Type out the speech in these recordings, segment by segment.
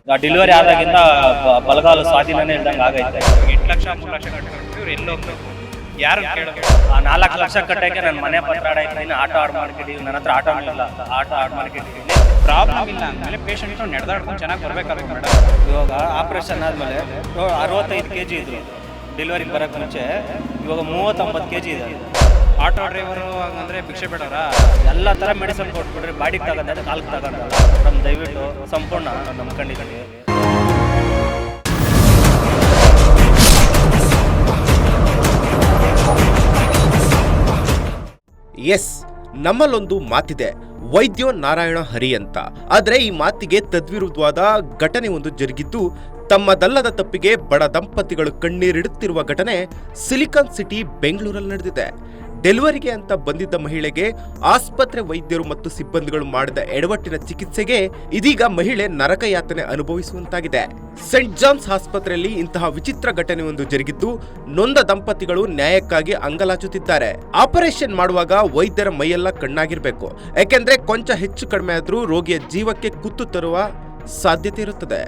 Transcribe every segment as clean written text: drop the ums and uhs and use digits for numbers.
Delivery ಆದಾಗಿಂದ ಬಲಗಾಲು ಸ್ವಾಧೀನನೇ ಇಲ್ದಂಗೆ ಆಗೈತೆ. 8 ಲಕ್ಷ 3 ಲಕ್ಷ ಕಟ್ಟಿದ್ರು ಇವ್ರು ಎಲ್ಲಿ ಹೋಗ್ಬೇಕು, ಯಾರು ಕೇಳಬೇಕು? 4 ಲಕ್ಷ ಕಟ್ಟಕ್ಕೆ ನನ್ನ ಮನೆ ಪತ್ರ ಆಡಾಯ್ತೀನಿ, ಆಟೋ ಆಡ್ ಮಾಡ್ಕಿದ್ದೀವಿ. ನನ್ನ ಹತ್ರ ಆಟೋನೂ ಇಲ್ಲ, ಆಟೋ ಆಡ್ ಮಾಡ್ಕಿದ್ದೀವಿ. ಪ್ರಾಬ್ಲಮ್ ಇಲ್ಲ ಅಂದಮೇಲೆ ಪೇಷಂಟ್ ನಡೆದಾಡ್ಕೊಂಡು ಚೆನ್ನಾಗಿ ಬರ್ಬೇಕಲ್ಲ ಮೇಡಮ್. ಇವಾಗ ಆಪ್ರೇಷನ್ ಆದಮೇಲೆ 65 kg ಇದ್ರು ಡೆಲಿವರಿಗೆ ಬರೋಕ್ಕೆ ಮುಂಚೆ, ಇವಾಗ 30-50 kg ಇದೆ. ಆಟೋ ಡ್ರೈವರು ಹಂಗಂದ್ರೆ ಭಿಕ್ಷೆ ಬೇಡವರಾ? ಎಲ್ಲ ಥರ ಮೆಡಿಸಿನ್ ಕೊಟ್ಬಿಡ್ರಿ, ಬಾಡಿಗೆ ತಗೊಂಡೆ ಕಾಲ್ಗೆ ತಗೊಂಡಲ್ಲ. ನಮ್ಮ ದಯವಿಟ್ಟು ಸಂಪೂರ್ಣ ನಂಬ್ಕೊಂಡಿದ್ದೀವಿ. ಎಸ್, ನಮ್ಮಲ್ಲೊಂದು ಮಾತಿದೆ, ವೈದ್ಯೋ ನಾರಾಯಣ ಹರಿ ಅಂತ. ಆದ್ರೆ ಈ ಮಾತಿಗೆ ತದ್ವಿರುದ್ಧವಾದ ಘಟನೆ ಒಂದು ಜರುಗಿದ್ದು, ತಮ್ಮದಲ್ಲದ ತಪ್ಪಿಗೆ ಬಡ ದಂಪತಿಗಳು ಕಣ್ಣೀರಿಡುತ್ತಿರುವ ಘಟನೆ ಸಿಲಿಕಾನ್ ಸಿಟಿ ಬೆಂಗಳೂರಲ್ಲಿ ನಡೆದಿದೆ. ಡೆಲಿವರಿಗೆ ಅಂತ ಬಂದಿದ್ದ ಮಹಿಳೆಗೆ ಆಸ್ಪತ್ರೆ ವೈದ್ಯರು ಮತ್ತು ಸಿಬ್ಬಂದಿಗಳು ಮಾಡಿದ ಎಡವಟ್ಟಿನ ಚಿಕಿತ್ಸೆಗೆ ಇದೀಗ ಮಹಿಳೆ ನರಕಯಾತನೆ ಅನುಭವಿಸುವಂತಾಗಿದೆ. ಸೆಂಟ್ ಜಾನ್ಸ್ ಆಸ್ಪತ್ರೆಯಲ್ಲಿ ಇಂತಹ ವಿಚಿತ್ರ ಘಟನೆಯೊಂದು ಜರುಗಿದ್ದು, ನೊಂದ ದಂಪತಿಗಳು ನ್ಯಾಯಕ್ಕಾಗಿ ಅಂಗಲಾಚುತ್ತಿದ್ದಾರೆ. ಆಪರೇಷನ್ ಮಾಡುವಾಗ ವೈದ್ಯರ ಮೈಯೆಲ್ಲ ಕಣ್ಣಾಗಿರ್ಬೇಕು, ಯಾಕೆಂದ್ರೆ ಕೊಂಚ ಹೆಚ್ಚು ಕಡಿಮೆ ಆದ್ರೂ ರೋಗಿಯ ಜೀವಕ್ಕೆ ಕುತ್ತು ತರುವ ಸಾಧ್ಯತೆ ಇರುತ್ತದೆ.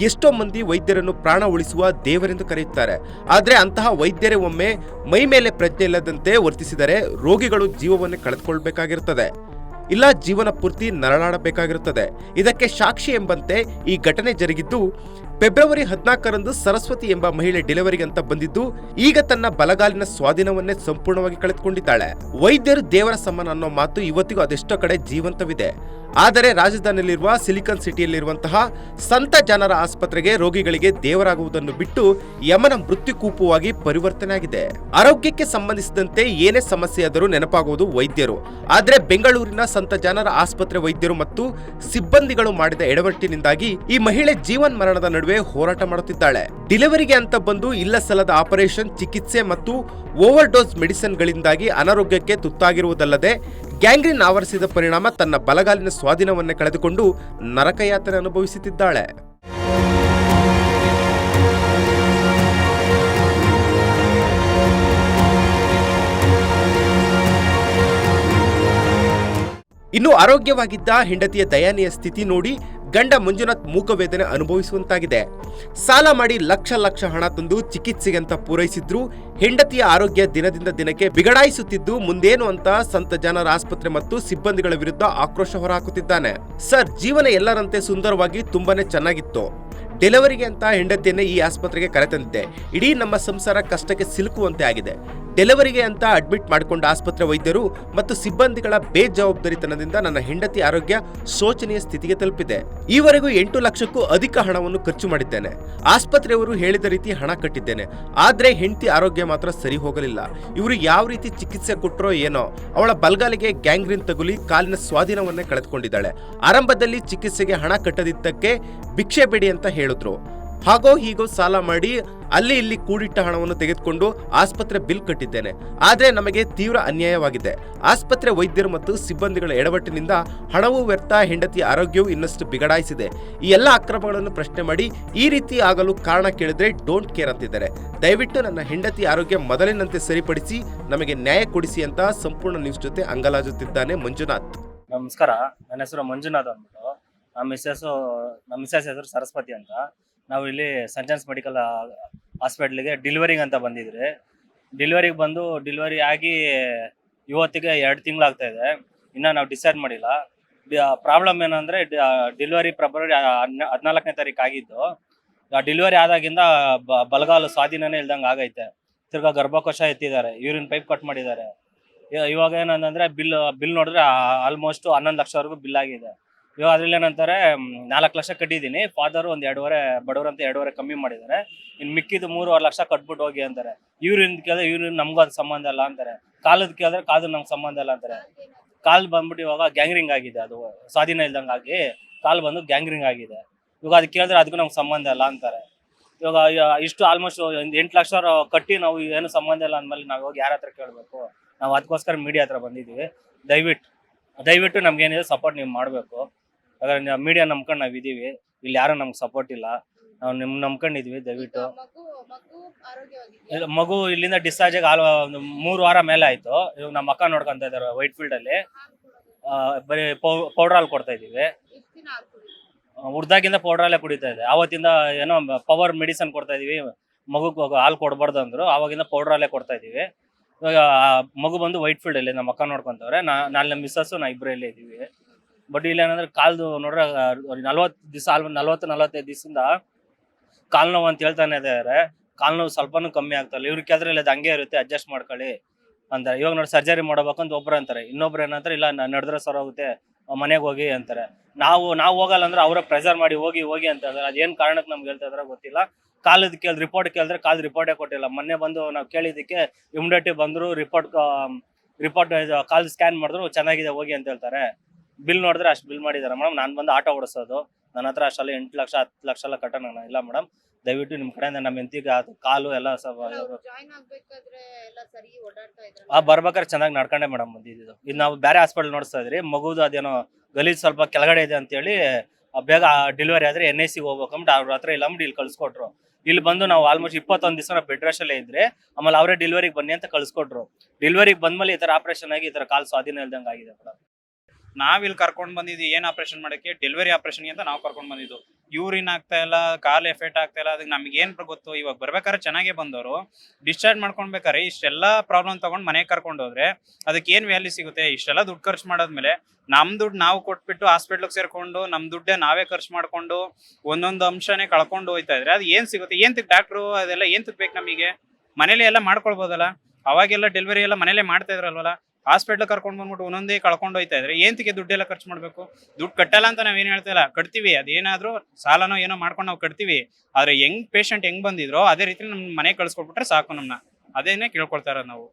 ಎಷ್ಟೋ ಮಂದಿ ವೈದ್ಯರನ್ನು ಪ್ರಾಣ ಉಳಿಸುವ ದೇವರೆಂದು ಕರೆಯುತ್ತಾರೆ. ಆದರೆ ಅಂತಹ ವೈದ್ಯರೇ ಒಮ್ಮೆ ಮೈ ಮೇಲೆ ಪ್ರಜ್ಞೆ ಇಲ್ಲದಂತೆ ವರ್ತಿಸಿದರೆ ರೋಗಿಗಳು ಜೀವವನ್ನೇ ಕಳೆದುಕೊಳ್ಬೇಕಾಗಿರುತ್ತದೆ, ಇಲ್ಲ ಜೀವನ ಪೂರ್ತಿ ನರಳಾಡಬೇಕಾಗಿರುತ್ತದೆ. ಇದಕ್ಕೆ ಸಾಕ್ಷಿ ಎಂಬಂತೆ ಈ ಘಟನೆ ಜರುಗಿದ್ದು, ಫೆಬ್ರವರಿ 14ರಂದು ಸರಸ್ವತಿ ಎಂಬ ಮಹಿಳೆ ಡೆಲಿವರಿಗೆ ಅಂತ ಬಂದಿದ್ದು, ಈಗ ತನ್ನ ಬಲಗಾಲಿನ ಸ್ವಾಧೀನವನ್ನೇ ಸಂಪೂರ್ಣವಾಗಿ ಕಳೆದುಕೊಂಡಿದ್ದಾಳೆ. ವೈದ್ಯರು ದೇವರ ಸಮಾನ ಅನ್ನೋ ಮಾತು ಇವತ್ತಿಗೂ ಅದೆಷ್ಟೋ ಕಡೆ ಜೀವಂತವಿದೆ. ಆದರೆ ರಾಜಧಾನಿಯಲ್ಲಿರುವ ಸಿಲಿಕಾನ್ ಸಿಟಿಯಲ್ಲಿರುವಂತಹ ಸಂತ ಜನರ ಆಸ್ಪತ್ರೆಗೆ ರೋಗಿಗಳಿಗೆ ದೇವರಾಗುವುದನ್ನು ಬಿಟ್ಟು ಯಮನ ಮೃತ್ಯುಕೂಪವಾಗಿ ಪರಿವರ್ತನೆ ಆಗಿದೆ. ಆರೋಗ್ಯಕ್ಕೆ ಸಂಬಂಧಿಸಿದಂತೆ ಏನೇ ಸಮಸ್ಯೆ ಆದರೂ ನೆನಪಾಗುವುದು ವೈದ್ಯರು. ಆದರೆ ಬೆಂಗಳೂರಿನ ಸಂತ ಜನರ ಆಸ್ಪತ್ರೆ ವೈದ್ಯರು ಮತ್ತು ಸಿಬ್ಬಂದಿಗಳು ಮಾಡಿದ ಎಡವಟ್ಟಿನಿಂದಾಗಿ ಈ ಮಹಿಳೆ ಜೀವನ್ ಮರಣದ ನಡುವೆ ಹೋರಾಟ ಮಾಡುತ್ತಿದ್ದಾಳೆ. ಡೆಲಿವರಿಗೆ ಅಂತ ಬಂದು ಇಲ್ಲ ಸಲ್ಲದ ಆಪರೇಷನ್, ಚಿಕಿತ್ಸೆ ಮತ್ತು ಓವರ್ ಡೋಸ್ ಮೆಡಿಸಿನ್ಗಳಿಂದಾಗಿ ಅನಾರೋಗ್ಯಕ್ಕೆ ತುತ್ತಾಗಿರುವುದಲ್ಲದೆ ಗ್ಯಾಂಗ್ರೀನ್ ಆವರಿಸಿದ ಪರಿಣಾಮ ತನ್ನ ಬಲಗಾಲಿನ ಸ್ವಾಧೀನವನ್ನೇ ಕಳೆದುಕೊಂಡು ನರಕಯಾತನೆ ಅನುಭವಿಸುತ್ತಿದ್ದಾಳೆ. ಇನ್ನು ಆರೋಗ್ಯವಾಗಿದ್ದ ಹೆಂಡತಿಯ ದಯನೀಯ ಸ್ಥಿತಿ ನೋಡಿ ಗಂಡ ಮಂಜುನಾಥ್ ಮೂಕವೇದನೆ ಅನುಭವಿಸುವಂತಾಗಿದೆ. ಸಾಲ ಮಾಡಿ ಲಕ್ಷ ಹಣ ತಂದು ಚಿಕಿತ್ಸೆಗಂತ ಪೂರೈಸಿದ್ರು ಹೆಂಡತಿಯ ಆರೋಗ್ಯ ದಿನದಿಂದ ದಿನಕ್ಕೆ ಬಿಗಡಾಯಿಸುತ್ತಿದ್ದು, ಮುಂದೇನು ಅಂತ ಸಂತ ಜನರ ಆಸ್ಪತ್ರೆ ಮತ್ತು ಸಿಬ್ಬಂದಿಗಳ ವಿರುದ್ಧ ಆಕ್ರೋಶ ಹೊರಹಾಕುತ್ತಿದ್ದಾನೆ. ಸರ್, ಜೀವನ ಎಲ್ಲರಂತೆ ಸುಂದರವಾಗಿ ತುಂಬಾನೇ ಚೆನ್ನಾಗಿತ್ತು. ಡೆಲಿವರಿಗೆ ಅಂತ ಹೆಂಡತಿಯನ್ನೇ ಈ ಆಸ್ಪತ್ರೆಗೆ ಕರೆತಂದಿದ್ದೆ. ಇಡೀ ನಮ್ಮ ಸಂಸಾರ ಕಷ್ಟಕ್ಕೆ ಸಿಲುಕುವಂತೆ ಆಗಿದೆ. ಡೆಲಿವರಿಗೆ ಅಂತ ಅಡ್ಮಿಟ್ ಮಾಡಿಕೊಂಡ ಆಸ್ಪತ್ರೆ ವೈದ್ಯರು ಮತ್ತು ಸಿಬ್ಬಂದಿಗಳ ಬೇಜವಾಬ್ದಾರಿತನದಿಂದ ನನ್ನ ಹೆಂಡತಿ ಆರೋಗ್ಯ ಶೋಚನೀಯ ಸ್ಥಿತಿಗೆ ತಲುಪಿದೆ. ಈವರೆಗೂ 8 ಲಕ್ಷಕ್ಕೂ ಅಧಿಕ ಹಣವನ್ನು ಖರ್ಚು ಮಾಡಿದ್ದೇನೆ. ಆಸ್ಪತ್ರೆಯವರು ಹೇಳಿದ ರೀತಿ ಹಣ ಕಟ್ಟಿದ್ದೇನೆ. ಆದ್ರೆ ಹೆಂಡತಿ ಆರೋಗ್ಯ ಮಾತ್ರ ಸರಿ ಹೋಗಲಿಲ್ಲ. ಇವರು ಯಾವ ರೀತಿ ಚಿಕಿತ್ಸೆ ಕೊಟ್ಟರೋ ಏನೋ, ಅವಳ ಬಲ್ಗಾಲಿಗೆ ಗ್ಯಾಂಗ್ರೀನ್ ತಗುಲಿ ಕಾಲಿನ ಸ್ವಾಧೀನವನ್ನೇ ಕಳೆದುಕೊಂಡಿದ್ದಾಳೆ. ಆರಂಭದಲ್ಲಿ ಚಿಕಿತ್ಸೆಗೆ ಹಣ ಕಟ್ಟದಿದ್ದಕ್ಕೆ ಭಿಕ್ಷೆ ಬೇಡಿ ಅಂತ ಹೇಳಿದ್ರು. ಹಾಗೋ ಹೀಗೋ ಸಾಲ ಮಾಡಿ ಅಲ್ಲಿ ಇಲ್ಲಿ ಕೂಡಿಟ್ಟ ಹಣವನ್ನು ತೆಗೆದುಕೊಂಡು ಆಸ್ಪತ್ರೆ ಬಿಲ್ ಕಟ್ಟಿದ್ದೇನೆ. ಆದರೆ ನಮಗೆ ತೀವ್ರ ಅನ್ಯಾಯವಾಗಿದೆ. ಆಸ್ಪತ್ರೆ ವೈದ್ಯರು ಮತ್ತು ಸಿಬ್ಬಂದಿಗಳ ಎಡವಟ್ಟಿನಿಂದ ಹಣವೂ ವ್ಯರ್ಥ, ಹೆಂಡತಿಯ ಆರೋಗ್ಯವು ಇನ್ನಷ್ಟು ಬಿಗಡಾಯಿಸಿದೆ. ಈ ಎಲ್ಲ ಅಕ್ರಮಗಳನ್ನು ಪ್ರಶ್ನೆ ಮಾಡಿ ಈ ರೀತಿ ಆಗಲು ಕಾರಣ ಕೇಳಿದ್ರೆ ಡೋಂಟ್ ಕೇರ್ ಅಂತಿದ್ದಾರೆ. ದಯವಿಟ್ಟು ನನ್ನ ಹೆಂಡತಿ ಆರೋಗ್ಯ ಮೊದಲಿನಂತೆ ಸರಿಪಡಿಸಿ ನಮಗೆ ನ್ಯಾಯ ಕೊಡಿಸಿ ಅಂತ ಸಂಪೂರ್ಣ ನ್ಯೂಸ್ ಜೊತೆ ಅಂಗಲಾಜುತ್ತಿದ್ದಾನೆ ಮಂಜುನಾಥ್. ನಮಸ್ಕಾರ, ನನ್ನ ಹೆಸರು ಮಂಜುನಾಥ್ ಅಂದ್ಬಿಟ್ಟು. ನಮ್ಮ ಮಿಸ್ಸಸ್ ಹೆಸರು ಸರಸ್ವತಿ ಅಂತ. ನಾವು ಇಲ್ಲಿ ಸೆಂಟ್ ಜಾನ್ಸ್ ಮೆಡಿಕಲ್ ಹಾಸ್ಪಿಟ್ಲಿಗೆ ಡೆಲಿವರಿಗೆ ಅಂತ ಬಂದಿದ್ರಿ. ಡೆಲಿವರಿ ಆಗಿ ಇವತ್ತಿಗೆ 2 ತಿಂಗಳಾಗ್ತಾ ಇದೆ. ಇನ್ನು ನಾವು ಡಿಸೈಡ್ ಮಾಡಿಲ್ಲ. ಪ್ರಾಬ್ಲಮ್ ಏನಂದರೆ, ಡೆಲಿವರಿ ಫೆಬ್ರವರಿ 14ನೇ ತಾರೀಕು ಆಗಿದ್ದು. ಡೆಲಿವರಿ ಆದಾಗಿಂದ ಬಲಗಾಲು ಸ್ವಾಧೀನನೇ ಇಲ್ದಂಗೆ ಆಗೈತೆ. ತಿರ್ಗಾ ಗರ್ಭಕೋಶ ಎತ್ತಿದ್ದಾರೆ, ಯೂರಿನ್ ಪೈಪ್ ಕಟ್ ಮಾಡಿದ್ದಾರೆ. ಇವಾಗ ಏನಂತಂದರೆ ಬಿಲ್ ನೋಡಿದ್ರೆ ಆಲ್ಮೋಸ್ಟ್ 11 ಲಕ್ಷವರೆಗೂ ಬಿಲ್ ಆಗಿದೆ. ಇವಾಗ ಅದ್ರಲ್ಲಿ ಏನಂತಾರೆ, 4 ಲಕ್ಷ ಕಟ್ಟಿದ್ದೀನಿ. ಫಾದರು ಒಂದು 2.5 ಬಡವರಂತ 2.5 ಕಮ್ಮಿ ಮಾಡಿದ್ದಾರೆ. ಇನ್ನು ಮಿಕ್ಕಿದ್ದು 3.5 ಲಕ್ಷ ಕಟ್ಬಿಟ್ಟು ಹೋಗಿ ಅಂತಾರೆ. ಯೂರಿನ್ ಕೇಳಿದ್ರೆ ಯೂರಿನ್ ನಮಗೂ ಅದು ಸಂಬಂಧ ಇಲ್ಲ ಅಂತಾರೆ. ಕಾಲದ ಕೇಳಿದ್ರೆ ಕಾದು ನಮ್ಗೆ ಸಂಬಂಧ ಇಲ್ಲ ಅಂತಾರೆ. ಕಾಲು ಬಂದ್ಬಿಟ್ಟು ಇವಾಗ ಗ್ಯಾಂಗ್ರಿಂಗ್ ಆಗಿದೆ, ಅದು ಸ್ವಾಧೀನ ಇಲ್ದಂಗೆ ಆಗಿ ಕಾಲು ಬಂದು ಗ್ಯಾಂಗ್ರಿಂಗ್ ಆಗಿದೆ. ಇವಾಗ ಅದು ಕೇಳಿದ್ರೆ ಅದಕ್ಕೂ ನಮ್ಗೆ ಸಂಬಂಧ ಇಲ್ಲ ಅಂತಾರೆ. ಇವಾಗ ಇಷ್ಟು ಆಲ್ಮೋಸ್ಟ್ 8 ಲಕ್ಷ ಕಟ್ಟಿ ನಾವು ಏನು ಸಂಬಂಧ ಇಲ್ಲ ಅಂದಮೇಲೆ ನಾವು ಇವಾಗ ಯಾರ ಹತ್ರ ಕೇಳಬೇಕು? ನಾವು ಅದಕ್ಕೋಸ್ಕರ ಮೀಡಿಯಾ ಹತ್ರ ಬಂದಿದ್ದೀವಿ. ದಯವಿಟ್ಟು ನಮ್ಗೇನಿದೆ ಸಪೋರ್ಟ್ ನೀವು ಮಾಡಬೇಕು. ಯಾಕಂದ್ರೆ ಮೀಡಿಯಾ ನಂಬ್ಕೊಂಡು ನಾವು ಇದ್ದೀವಿ, ಇಲ್ಲಿ ಯಾರು ನಮ್ಗೆ ಸಪೋರ್ಟ್ ಇಲ್ಲ. ನಾವು ನಂಬ್ಕೊಂಡಿದ್ವಿ. ದಯವಿಟ್ಟು ಮಗು ಇಲ್ಲಿಂದ ಡಿಸ್ಚಾರ್ಜ್ ಆಗಿ ಒಂದು 3 ವಾರ ಮೇಲೆ ಆಯ್ತು. ಇವಾಗ ನಮ್ಮ ಅಕ್ಕ ನೋಡ್ಕೊಂತ ಇದ್ದಾರೆ ವೈಟ್ ಫೀಲ್ಡ್ ಅಲ್ಲಿ. ಬರೀ ಪೌಡರ್ ಹಾಲು ಕೊಡ್ತಾ ಇದೀವಿ. ಹುಡ್ದಾಗಿಂದ ಪೌಡ್ರಲ್ಲೇ ಕುಡಿತಾ ಇದೆ. ಆವತ್ತಿಂದ ಏನೋ ಪವರ್ ಮೆಡಿಸನ್ ಕೊಡ್ತಾ ಇದೀವಿ, ಮಗುಗೆ ಹಾಲು ಕೊಡಬಾರ್ದು ಅಂದ್ರು, ಆವಾಗಿಂದ ಪೌಡ್ರಲ್ಲೇ ಕೊಡ್ತಾ ಇದೀವಿ. ಇವಾಗ ಮಗು ಬಂದು ವೈಟ್ ಫೀಲ್ಡ್ ಅಲ್ಲಿ ನಮ್ಮ ಅಕ್ಕ ನೋಡ್ಕೊಂತವ್ರೆ, ನಮ್ಮ ಮಿಸ್ಸಸ್ಸು ನಾ ಇಬ್ಬರೇ ಇಲ್ಲೇ ಇದೀವಿ. ಬಟ್ ಇಲ್ಲ ಏನಂದ್ರೆ ಕಾಲ್ದು ನೋಡ್ರೆ 40 ದಿವಸ 45 ದಿವಸದಿಂದ ಕಾಲ್ ನೋವು ಅಂತ ಹೇಳ್ತಾನೆ ಇದ್ದಾರೆ. ಕಾಲ್ ನೋವು ಸ್ವಲ್ಪನೂ ಕಮ್ಮಿ ಆಗ್ತಾಯಿಲ್ಲ. ಇವ್ರು ಕೇಳಿದ್ರೆ ಇಲ್ಲ ಹಂಗೆ ಇರುತ್ತೆ, ಅಡ್ಜಸ್ಟ್ ಮಾಡ್ಕೊಳ್ಳಿ ಅಂತಾರೆ. ಇವಾಗ ನೋಡಿ ಸರ್ಜರಿ ಮಾಡ್ಬೇಕಂತ ಒಬ್ರು ಅಂತಾರೆ, ಇನ್ನೊಬ್ರು ಏನಂತಾರೆ ಇಲ್ಲ ನಡೆದ್ರೆ ಸರ್ ಹೋಗುತ್ತೆ, ಮನೆಗೆ ಹೋಗಿ ಅಂತಾರೆ. ನಾವು ಹೋಗಲ್ಲ ಅಂದ್ರೆ ಅವರೇ ಪ್ರೆಷರ್ ಮಾಡಿ ಹೋಗಿ ಅಂತ ಹೇಳ್ತಾರೆ. ಅದೇನು ಕಾರಣಕ್ಕೆ ನಮ್ಗೆ ಹೇಳ್ತಾ ಇದಾರೆ ಗೊತ್ತಿಲ್ಲ. ಕಾಲದ ರಿಪೋರ್ಟ್ ಕೇಳಿದ್ರೆ ಕಾಲ್ ರಿಪೋರ್ಟೇ ಕೊಟ್ಟಿಲ್ಲ. ಮೊನ್ನೆ ಬಂದು ನಾವು ಕೇಳಿದ್ದಕ್ಕೆ ಇಮಿಡಿಯೇಟಿವ್ ಬಂದ್ರು, ರಿಪೋರ್ಟ್ ಕಾಲ್ ಸ್ಕ್ಯಾನ್ ಮಾಡಿದ್ರು ಚೆನ್ನಾಗಿದೆ ಹೋಗಿ ಅಂತ ಹೇಳ್ತಾರೆ. ಬಿಲ್ ನೋಡಿದ್ರೆ ಅಷ್ಟು ಬಿಲ್ ಮಾಡಿದ್ದಾರೆ ಮೇಡಮ್. ನಾನು ಬಂದು ಆಟೋ ಓಡಿಸೋದು, ನನ್ನ ಹತ್ರ ಅಷ್ಟೆಲ್ಲ 8 ಲಕ್ಷ 10 ಲಕ್ಷ ಎಲ್ಲ ಕಟ್ಟೋಣ ಇಲ್ಲ ಮೇಡಮ್. ದಯವಿಟ್ಟು ನಿಮ್ಮ ಕಡೆಯಿಂದ ನಮ್ಮ ಹೆಂಡತಿಗೆ ಕಾಲು ಎಲ್ಲ ಬರ್ಬೇಕಾದ್ರೆ ಚೆನ್ನಾಗಿ ನಡ್ಕೊಂಡೆ ಮೇಡಮ್ ಬಂದಿದ್ದು. ಇದು ನಾವು ಬೇರೆ ಹಾಸ್ಪಿಟಲ್ ನೋಡಿಸ್ತಾ ಇದ್ರಿ, ಮಗುದು ಅದೇನೋ ಗಲೀಜ್ ಸ್ವಲ್ಪ ಕೆಳಗಡೆ ಇದೆ ಅಂತೇಳಿ ಬೇಗ ಡೆಲಿವರಿ ಆದ್ರೆ NIC ಹೋಗ್ಬೇಕಂಬಿಟ್ಟು ಅವ್ರ ಹತ್ರ ಇಲ್ಲ ಇಲ್ಲಿ ಕಳ್ಸಿಕೊಟ್ರು. ಇಲ್ಲಿ ಬಂದು ನಾವು ಆಲ್ಮೋಸ್ಟ್ 21 ದಿವಸ ಬೆಡ್ ರೆಸ್ಟ್ ಅಲ್ಲೇ ಇದ್ರೆ, ಆಮೇಲೆ ಅವರೇ ಡೆಲಿವರಿಗೆ ಬನ್ನಿ ಅಂತ ಕಳ್ಸಿಕೊಟ್ರು. ಡೆಲಿವರಿಗೆ ಬಂದ್ಮೇಲೆ ಈ ತರ ಆಪರೇಷನ್ ಆಗಿ ಈ ತರ ಕಾಲ್ ಸ್ವಾಧೀನ ಇಲ್ದಂಗೆ ಆಗಿದೆ ಮೇಡಮ್. ನಾವಿಲ್ಲಿ ಕರ್ಕೊಂಡು ಬಂದಿದ್ದು ಏನು ಆಪರೇಷನ್ ಮಾಡೋಕ್ಕೆ, ಡೆಲಿವರಿ ಆಪರೇಷನ್ಗೆ ಅಂತ ನಾವು ಕರ್ಕೊಂಡು ಬಂದಿದ್ದು. ಯೂರಿನ್ ಆಗ್ತಾ ಇಲ್ಲ, ಕಾಲು ಎಫೆಕ್ಟ್ ಆಗ್ತಾ ಇಲ್ಲ, ಅದಕ್ಕೆ ನಮ್ಗೆ ಏನು ಗೊತ್ತು. ಇವಾಗ ಬರ್ಬೇಕಾದ್ರೆ ಚೆನ್ನಾಗೇ ಬಂದವರು, ಡಿಸ್ಚಾರ್ಜ್ ಮಾಡ್ಕೊಳ್ಬೇಕಾರೆ ಇಷ್ಟೆಲ್ಲ ಪ್ರಾಬ್ಲಮ್ ತೊಗೊಂಡು ಮನೆಗೆ ಕರ್ಕೊಂಡು ಹೋದ್ರೆ ಅದಕ್ಕೆ ಏನು ವ್ಯಾಲ್ಯೂ ಸಿಗುತ್ತೆ? ಇಷ್ಟೆಲ್ಲ ದುಡ್ಡು ಖರ್ಚು ಮಾಡೋದ್ಮೇಲೆ ನಮ್ಮ ದುಡ್ಡು ನಾವು ಕೊಟ್ಬಿಟ್ಟು ಹಾಸ್ಪಿಟ್ಲಿಗೆ ಸೇರ್ಕೊಂಡು ನಮ್ಮ ದುಡ್ಡೇ ನಾವೇ ಖರ್ಚು ಮಾಡ್ಕೊಂಡು ಒಂದೊಂದು ಅಂಶನೇ ಕಳ್ಕೊಂಡು ಹೋಯ್ತಾ ಇದ್ರೆ ಅದು ಏನು ಸಿಗುತ್ತೆ? ಏಂತಕ್ಕೆ ಡಾಕ್ಟ್ರು ಅದೆಲ್ಲ ಏಂತಕ್ಕೆ ಬೇಕು ನಮಗೆ? ಮನೇಲಿ ಎಲ್ಲ ಮಾಡ್ಕೊಳ್ಬೋದಲ್ಲ. ಅವಾಗೆಲ್ಲ ಡೆಲಿವರಿ ಎಲ್ಲ ಮನೇಲೇ ಮಾಡ್ತಾ ಇದ್ರಲ್ವಲ್ಲ. ಹಾಸ್ಪಿಟ್ಲ್ ಕರ್ಕೊಂಡು ಬಂದ್ಬಿಟ್ಟು ಒಂದೊಂದೇ ಕಳ್ಕೊಂಡು ಹೋಯ್ತಾ ಇದ್ರೆ ಏಂತಕ್ಕೆ ದುಡ್ಡೆಲ್ಲ ಖರ್ಚು ಮಾಡಬೇಕು? ದುಡ್ಡು ಕಟ್ಟಲ್ಲ ಅಂತ ನಾವೇನು ಹೇಳ್ತಾ ಇಲ್ಲ, ಕಟ್ತೀವಿ. ಅದೇನಾದರೂ ಸಾಲನೋ ಏನೋ ಮಾಡ್ಕೊಂಡು ನಾವು ಕಟ್ತೀವಿ. ಆದರೆ ಪೇಷಂಟ್ ಹೆಂಗ್ ಬಂದಿದ್ರೋ ಅದೇ ರೀತಿ ನಮ್ಮ ಮನೆಗೆ ಕಳ್ಸ್ಕೊಟ್ಬಿಟ್ರೆ ಸಾಕು. ನಮ್ಮನ್ನ ಅದೇನೇ ಕೇಳ್ಕೊಳ್ತಾ ಇರೋದು ನಾವು.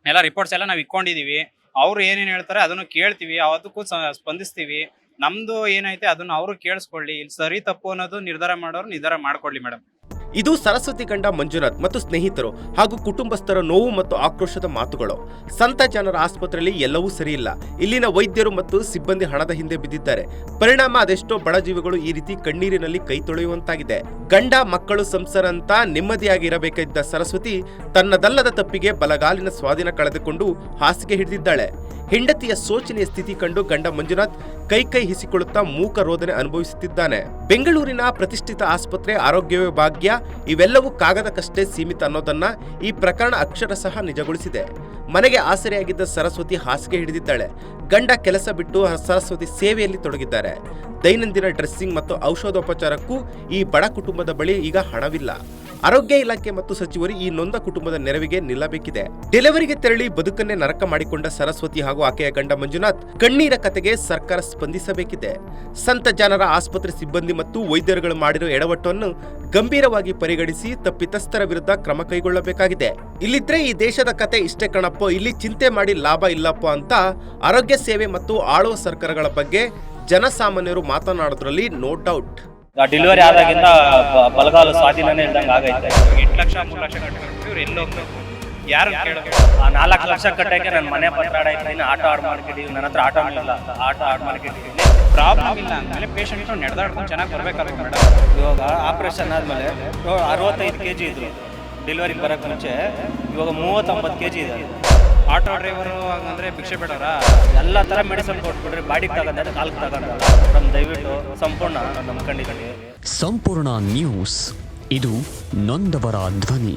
ಎಲ್ಲ ರಿಪೋರ್ಟ್ಸ್ ಎಲ್ಲ ನಾವು ಇಟ್ಕೊಂಡಿದೀವಿ. ಅವ್ರು ಏನೇನು ಹೇಳ್ತಾರೆ ಅದನ್ನು ಕೇಳ್ತೀವಿ, ಅದಕ್ಕೂ ಸ್ಪಂದಿಸ್ತೀವಿ. ನಮ್ದು ಏನೈತೆ ಅದನ್ನು ಅವರು ಕೇಳಿಸ್ಕೊಳ್ಳಿ. ಇಲ್ಲಿ ಸರಿ ತಪ್ಪು ಅನ್ನೋದು ನಿರ್ಧಾರ ಮಾಡೋರು ನಿರ್ಧಾರ ಮಾಡ್ಕೊಳ್ಳಿ ಮೇಡಮ್. ಇದು ಸರಸ್ವತಿ ಗಂಡ ಮಂಜುನಾಥ್ ಮತ್ತು ಸ್ನೇಹಿತರು ಹಾಗೂ ಕುಟುಂಬಸ್ಥರ ನೋವು ಮತ್ತು ಆಕ್ರೋಶದ ಮಾತುಗಳು. ಸಂತ ಜನರ ಆಸ್ಪತ್ರೆಯಲ್ಲಿ ಎಲ್ಲವೂ ಸರಿಯಿಲ್ಲ. ಇಲ್ಲಿನ ವೈದ್ಯರು ಮತ್ತು ಸಿಬ್ಬಂದಿ ಹಣದ ಹಿಂದೆ ಬಿದ್ದಿದ್ದಾರೆ. ಪರಿಣಾಮ ಅದೆಷ್ಟೋ ಬಡ ಜೀವಿಗಳು ಈ ರೀತಿ ಕಣ್ಣೀರಿನಲ್ಲಿ ಕೈ ತೊಳೆಯುವಂತಾಗಿದೆ. ಗಂಡ ಮಕ್ಕಳು ಸಂಸಾರ ಅಂತ ನೆಮ್ಮದಿಯಾಗಿ ಇರಬೇಕಾಗಿದ್ದ ಸರಸ್ವತಿ ತನ್ನದಲ್ಲದ ತಪ್ಪಿಗೆ ಬಲಗಾಲಿನ ಸ್ವಾಧೀನ ಕಳೆದುಕೊಂಡು ಹಾಸಿಗೆ ಹಿಡಿದಿದ್ದಾಳೆ. ಹೆಂಡತಿಯ ಶೋಚನೀಯ ಸ್ಥಿತಿ ಕಂಡು ಗಂಡ ಮಂಜುನಾಥ್ ಕೈ ಹಿಸಿಕೊಳ್ಳುತ್ತಾ ಮೂಕ ರೋದನೆ ಅನುಭವಿಸುತ್ತಿದ್ದಾನೆ. ಬೆಂಗಳೂರಿನ ಪ್ರತಿಷ್ಠಿತ ಆಸ್ಪತ್ರೆ ಆರೋಗ್ಯವೇ ಭಾಗ್ಯ, ಇವೆಲ್ಲವೂ ಕಾಗದಕ್ಕಷ್ಟೇ ಸೀಮಿತ ಅನ್ನೋದನ್ನ ಈ ಪ್ರಕರಣ ಅಕ್ಷರಶಃ ನಿಜಗೊಳಿಸಿದೆ. ಮನೆಗೆ ಆಸರೆಯಾಗಿದ್ದ ಸರಸ್ವತಿ ಹಾಸಿಗೆ ಹಿಡಿದಿದ್ದಾಳೆ. ಗಂಡ ಕೆಲಸ ಬಿಟ್ಟು ಸರಸ್ವತಿ ಸೇವೆಯಲ್ಲಿ ತೊಡಗಿದ್ದಾರೆ. ದೈನಂದಿನ ಡ್ರೆಸ್ಸಿಂಗ್ ಮತ್ತು ಔಷಧೋಪಚಾರಕ್ಕೂ ಈ ಬಡ ಕುಟುಂಬದ ಬಳಿ ಈಗ ಹಣವಿಲ್ಲ. ಆರೋಗ್ಯ ಇಲಾಖೆ ಮತ್ತು ಸಚಿವರು ಈ ನೊಂದ ಕುಟುಂಬದ ನೆರವಿಗೆ ನಿಲ್ಲಬೇಕಿದೆ. ಡೆಲಿವರಿಗೆ ತೆರಳಿ ಬದುಕನ್ನೇ ನರಕ ಮಾಡಿಕೊಂಡ ಸರಸ್ವತಿ ಹಾಗೂ ಆಕೆಯ ಗಂಡ ಮಂಜುನಾಥ್ ಕಣ್ಣೀರ ಕತೆಗೆ ಸರ್ಕಾರ ಸ್ಪಂದಿಸಬೇಕಿದೆ. ಸಂತ ಜನರ ಆಸ್ಪತ್ರೆ ಸಿಬ್ಬಂದಿ ಮತ್ತು ವೈದ್ಯರುಗಳು ಮಾಡಿರೋ ಎಡವಟ್ಟನ್ನು ಗಂಭೀರವಾಗಿ ಪರಿಗಣಿಸಿ ತಪ್ಪಿತಸ್ಥರ ವಿರುದ್ಧ ಕ್ರಮ ಕೈಗೊಳ್ಳಬೇಕಾಗಿದೆ. ಇಲ್ಲಿದ್ರೆ ಈ ದೇಶದ ಕತೆ ಇಷ್ಟೇ ಕಣಪ್ಪೋ, ಇಲ್ಲಿ ಚಿಂತೆ ಮಾಡಿ ಲಾಭ ಇಲ್ಲಪ್ಪೋ ಅಂತ ಆರೋಗ್ಯ ಸೇವೆ ಮತ್ತು ಆಳುವ ಸರ್ಕಾರಗಳ ಬಗ್ಗೆ ಜನಸಾಮಾನ್ಯರು ಮಾತನಾಡೋದ್ರಲ್ಲಿ ನೋ ಡೌಟ್. ಡೆಲಿವರಿ ಆದಾಗಿಂದ ಬಲಗಾಲು ಸ್ವಾಧೀನನೇ ಇಲ್ದಂಗೆ ಆಗೈತೆ. 8 ಲಕ್ಷ 3 ಲಕ್ಷ ಕಟ್ಟಿದ್ರು ಇವ್ರು ಎಲ್ಲಿ ಹೋಗ್ಬೇಕು? ಯಾರು ಕೇಳೋದು? 4 ಲಕ್ಷ ಕಟ್ಟಕ್ಕೆ ನನ್ನ ಮನೆ ಪತ್ರ ಆಡಾಯ್ತೀನಿ, ಆಟೋ ಆಡ್ ಮಾಡ್ಕಿದ್ದೀವಿ. ನನ್ನ ಹತ್ರ ಆಟೋ ಇಲ್ಲ, ಆಟೋ ಆಡ್ ಮಾಡ್ಕಿದ್ದೀವಿ. ಪ್ರಾಬ್ಲಮ್ ಇಲ್ಲ ಅಂದಮೇಲೆ ಪೇಷಂಟ್ ನಡೆದಾಡ್ಕೊಂಡು ಚೆನ್ನಾಗಿ ಬರ್ಬೇಕಲ್ವ ಮೇಡಮ್? ಇವಾಗ ಆಪರೇಷನ್ ಆದ್ಮೇಲೆ 65 kg ಇದ್ರು ಡೆಲಿವರಿಗೆ ಬರೋಕ್ಕೆ ಮುಂಚೆ, ಇವಾಗ 30-50 kg ಇದೆ. ಆಟೋ ಡ್ರೈವರು ಹಂಗಂದ್ರೆ ಭಿಕ್ಷೆ ಬೇಡವರ? ಎಲ್ಲ ಥರ ಮೆಡಿಸಿನ್ ಕೊಟ್ಬಿಟ್ರಿ, ಬಾಡಿಗೆ ತಗೊಂಡ್ರೆ ಕಾಲ್ಗೆ ತಗೊಂಡಲ್ಲ. ನಮ್ಮ ದಯವಿಟ್ಟು ಸಂಪೂರ್ಣ ನಂಬ್ಕೊಂಡಿದ್ದೀವಿ. ಸಂಪೂರ್ಣ ನ್ಯೂಸ್, ಇದು ನೊಂದವರ ಧ್ವನಿ.